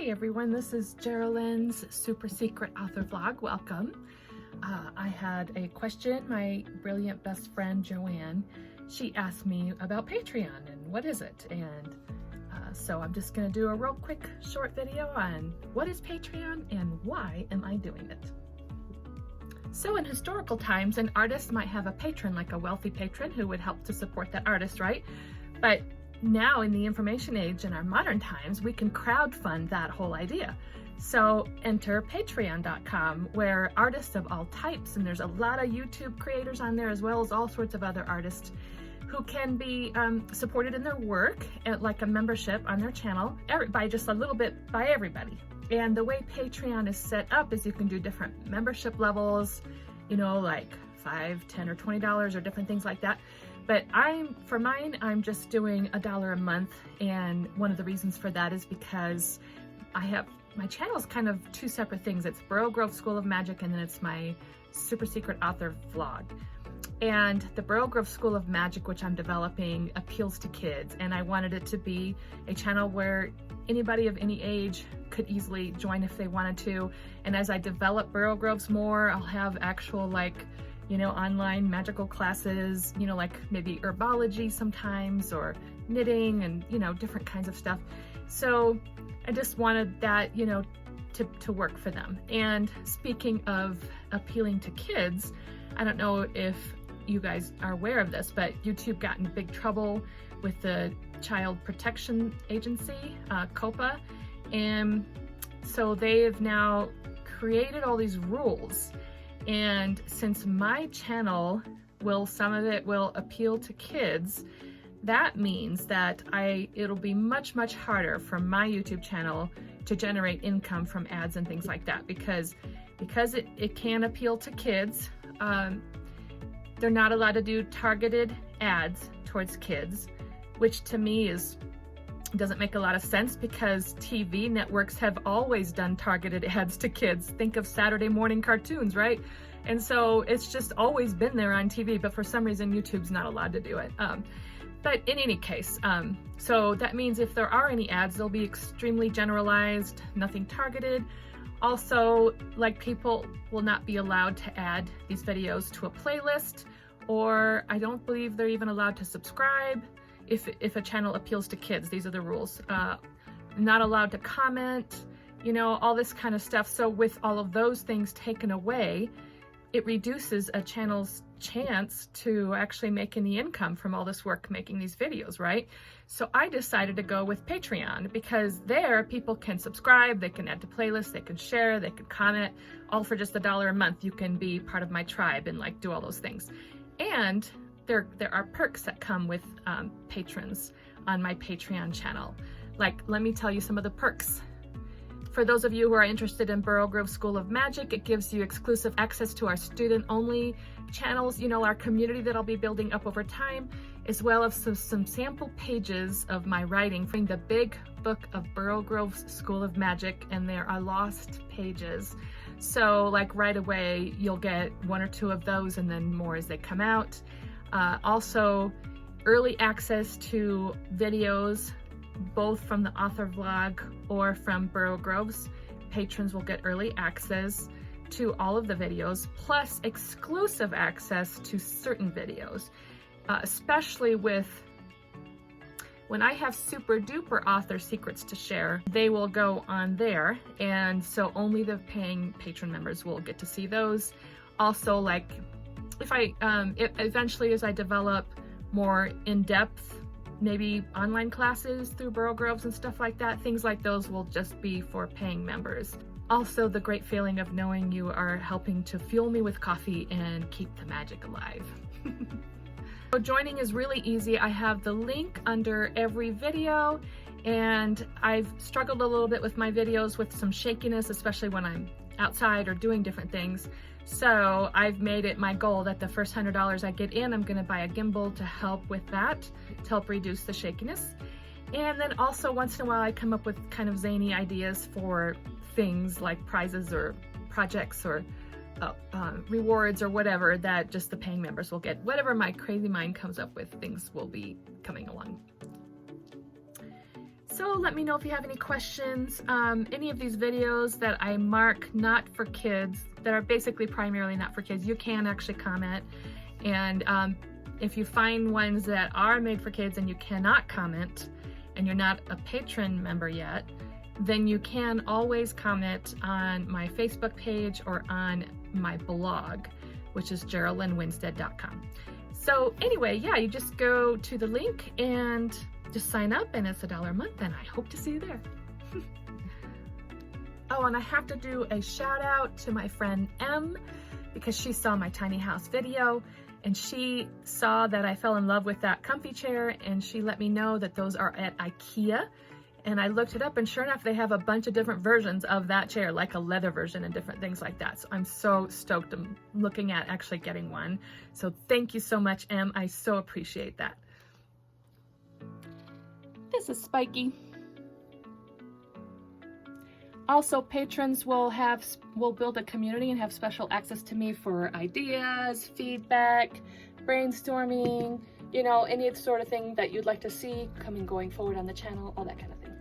Hey everyone, this is Geraldine's Super Secret Author Vlog. Welcome. I had a question. My brilliant best friend Joanne, she asked me about Patreon and what is it, and so I'm just going to do a real quick short video on what is Patreon and why am I doing it. So in historical times, an artist might have a patron, like a wealthy patron who would help to support that artist, right? But now in the information age in our modern times, we can crowdfund that whole idea. So enter patreon.com, where artists of all types, and there's a lot of YouTube creators on there as well as all sorts of other artists who can be supported in their work at like a membership on their channel by just a little bit by everybody. And the way Patreon is set up is you can do different membership levels, you know, like $5, $10, or $20 or different things like that. But for mine, I'm just doing $1 a month. And one of the reasons for that is because my channel is kind of two separate things. It's Burrow Grove School of Magic, and then it's my Super Secret Author Vlog. And the Burrow Grove School of Magic, which I'm developing, appeals to kids. And I wanted it to be a channel where anybody of any age could easily join if they wanted to. And as I develop Burrow Groves more, I'll have actual online magical classes, like maybe herbology sometimes, or knitting and, different kinds of stuff. So I just wanted that, to work for them. And speaking of appealing to kids, I don't know if you guys are aware of this, but YouTube got in big trouble with the Child Protection Agency, COPA. And so they've now created all these rules. And since my channel some of it will appeal to kids, that means that it'll be much harder for my YouTube channel to generate income from ads and things like that, because it can appeal to kids. They're not allowed to do targeted ads towards kids, which to me doesn't make a lot of sense, because TV networks have always done targeted ads to kids. Think of Saturday morning cartoons, right? And so it's just always been there on TV, but for some reason YouTube's not allowed to do it. But in any case, so that means if there are any ads, they'll be extremely generalized, nothing targeted. Also, people will not be allowed to add these videos to a playlist, or I don't believe they're even allowed to subscribe if a channel appeals to kids. These are the rules. Not allowed to comment, all this kind of stuff. So with all of those things taken away, it reduces a channel's chance to actually make any income from all this work making these videos, right? So I decided to go with Patreon, because there people can subscribe, they can add to playlists, they can share, they can comment, all for just $1 a month. You can be part of my tribe and do all those things. And there are perks that come with patrons on my Patreon channel. Let me tell you some of the perks. For those of you who are interested in Burrow Grove School of Magic, it gives you exclusive access to our student-only channels, our community that I'll be building up over time, as well as some sample pages of my writing from the big book of Burrow Grove School of Magic, and there are lost pages. So right away, you'll get 1 or 2 of those, and then more as they come out. Also, early access to videos, both from the author vlog or from Burrow Groves. Patrons will get early access to all of the videos, plus exclusive access to certain videos, especially when I have super duper author secrets to share, they will go on there. And so only the paying patron members will get to see those. Also, eventually as I develop more in-depth, maybe online classes through Burrow Groves and stuff like that, things like those will just be for paying members. Also, the great feeling of knowing you are helping to fuel me with coffee and keep the magic alive. So joining is really easy. I have the link under every video, and I've struggled a little bit with my videos with some shakiness, especially when I'm outside or doing different things. So I've made it my goal that the first $100 I get in, I'm gonna buy a gimbal to help with that, to help reduce the shakiness. And then also once in a while I come up with kind of zany ideas for things like prizes or projects or rewards or whatever that just the paying members will get. Whatever my crazy mind comes up with, things will be coming along. So let me know if you have any questions. Any of these videos that I mark not for kids, that are basically primarily not for kids, you can actually comment. And if you find ones that are made for kids and you cannot comment, and you're not a patron member yet, then you can always comment on my Facebook page or on my blog, which is GeraldineWinstead.com. So anyway, yeah, you just go to the link and just sign up, and it's $1 a month, and I hope to see you there. Oh, and I have to do a shout out to my friend M, because she saw my tiny house video and she saw that I fell in love with that comfy chair, and she let me know that those are at IKEA. And I looked it up, and sure enough, they have a bunch of different versions of that chair, like a leather version and different things like that. So I'm so stoked. I'm looking at actually getting one. So thank you so much, Em. I so appreciate that. This is Spiky. Also, patrons will build a community and have special access to me for ideas, feedback, brainstorming, you know, any sort of thing that you'd like to see going forward on the channel, all that kind of thing.